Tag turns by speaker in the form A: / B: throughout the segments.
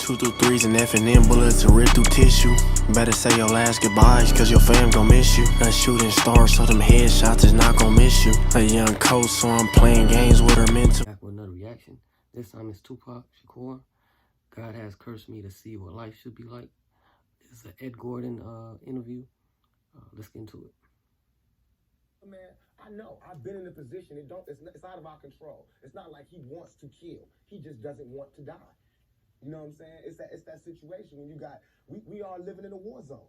A: 2 through 3s and F&M bullets to rip through tissue. Better say your last goodbyes, cause your fam gon' miss you. A shooting star, so them headshots is not gon' miss you. A young coach, so I'm playing games with her mental.
B: Back with another reaction. This time it's Tupac Shakur. God has cursed me to see what life should be like. This is an Ed Gordon interview. Let's get into it.
C: Man, I know. I've been in a position. It's out of our control. It's not like he wants to kill. He just doesn't want to die. You know what I'm saying? It's that situation when you got we are living in a war zone.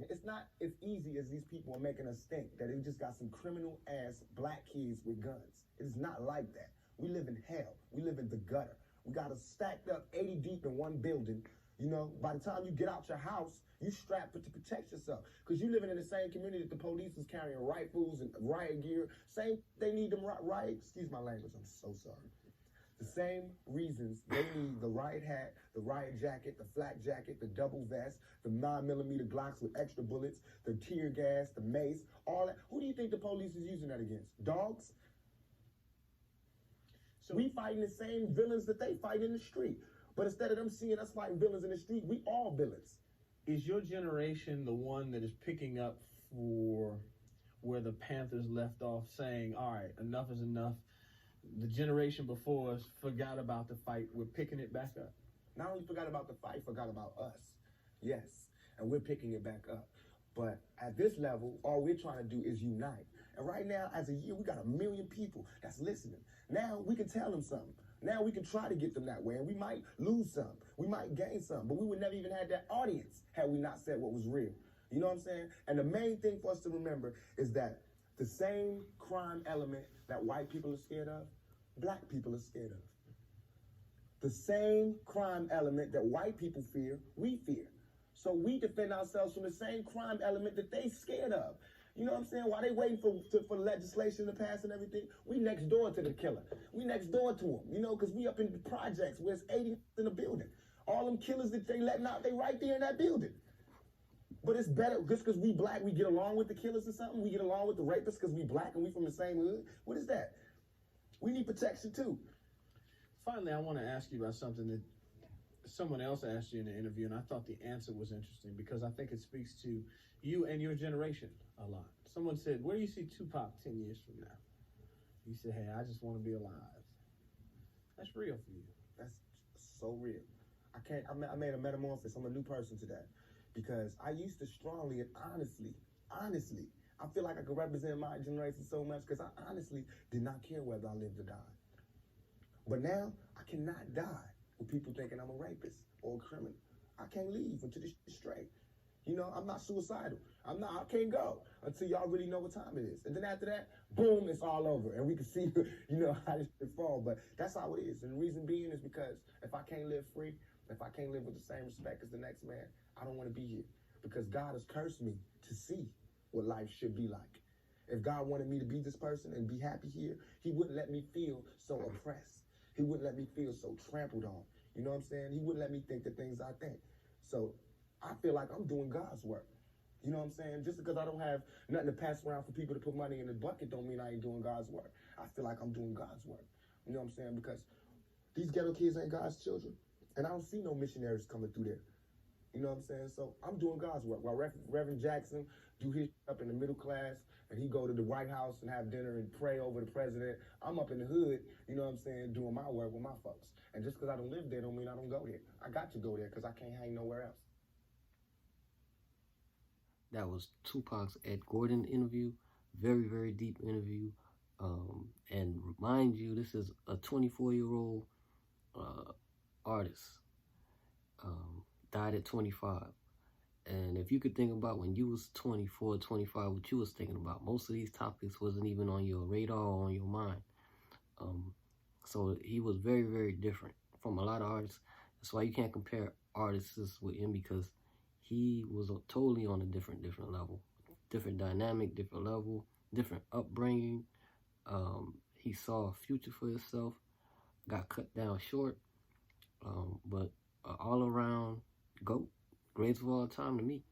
C: It's not as easy as these people are making us think that they just got some criminal ass black kids with guns. It's not like that. We live in hell. We live in the gutter. We got us stacked up 80 deep in one building. You know, by the time you get out your house, you strapped to protect yourself. Because you living in the same community that the police is carrying rifles and riot gear. They need them riot, excuse my language, I'm so sorry. The same reasons they need the riot hat, the riot jacket, the flak jacket, the double vest, the 9mm Glocks with extra bullets, the tear gas, the mace, all that. Who do you think the police is using that against? Dogs? So we fighting the same villains that they fight in the street. But instead of them seeing us fighting villains in the street, we all villains.
D: Is your generation the one that is picking up for where the Panthers left off, saying, all right, enough is enough? The generation before us forgot about the fight. We're picking it back up.
C: Not only forgot about the fight, forgot about us. Yes, and we're picking it back up. But at this level, all we're trying to do is unite. And right now, as a year, we got 1 million people that's listening. Now we can tell them something. Now we can try to get them that way, and we might lose some. We might gain some, but we would never even have that audience had we not said what was real. You know what I'm saying? And the main thing for us to remember is that the same crime element that white people are scared of, black people are scared of. The same crime element that white people fear, we fear. So we defend ourselves from the same crime element that they scared of. You know what I'm saying? While they waiting for legislation to pass and everything, we next door to the killer. We next door to him, you know, because we up in the projects where it's 80 in the building. All them killers that they letting out, they right there in that building. But it's better, just because we black, we get along with the killers or something? We get along with the rapists because we black and we from the same hood? What is that? We need protection too.
D: Finally, I want to ask you about something that someone else asked you in the interview, and I thought the answer was interesting because I think it speaks to you and your generation a lot. Someone said, where do you see Tupac 10 years from now? You said, hey, I just want to be alive. That's real for you.
C: That's so real. I made a metamorphosis. I'm a new person today because I used to strongly and honestly, I feel like I could represent my generation so much because I honestly did not care whether I lived or died. But now I cannot die with people thinking I'm a rapist or a criminal. I can't leave until this is straight. You know, I'm not suicidal. I can't go until y'all really know what time it is. And then after that, boom, it's all over. And we can see, you know, how this shit fall. But that's how it is. And the reason being is because if I can't live free, if I can't live with the same respect as the next man, I don't want to be here. Because God has cursed me to see what life should be like. If God wanted me to be this person and be happy here, he wouldn't let me feel so oppressed. He wouldn't let me feel so trampled on. You know what I'm saying? He wouldn't let me think the things I think. So I feel like I'm doing God's work. You know what I'm saying? Just because I don't have nothing to pass around for people to put money in the bucket don't mean I ain't doing God's work. I feel like I'm doing God's work. You know what I'm saying? Because these ghetto kids ain't God's children. And I don't see no missionaries coming through there. You know what I'm saying? So I'm doing God's work. While Reverend Jackson do his up in the middle class and he go to the White House and have dinner and pray over the president, I'm up in the hood, you know what I'm saying, doing my work with my folks. And just because I don't live there don't mean I don't go there. I got to go there because I can't hang nowhere else.
B: That was Tupac's Ed Gordon interview. Very, very deep interview. And remind you, this is a 24-year-old artist. Died at 25. And if you could think about when you was 24, 25, what you was thinking about, most of these topics wasn't even on your radar or on your mind. So he was very, very different from a lot of artists. That's why you can't compare artists with him, because he was totally on a different level, different dynamic, different level, different upbringing. He saw a future for himself, got cut down short, but all around GOAT, greatest of all time to me.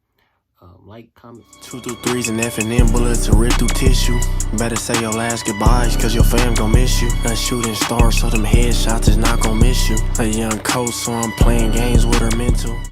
B: Like, comment.
A: 2 through 3s and F&M bullets to rip through tissue. Better say your last goodbyes, cause your fam gon' miss you. A shooting star, so them headshots is not gon' miss you. A young coach, so I'm playing games with her mental.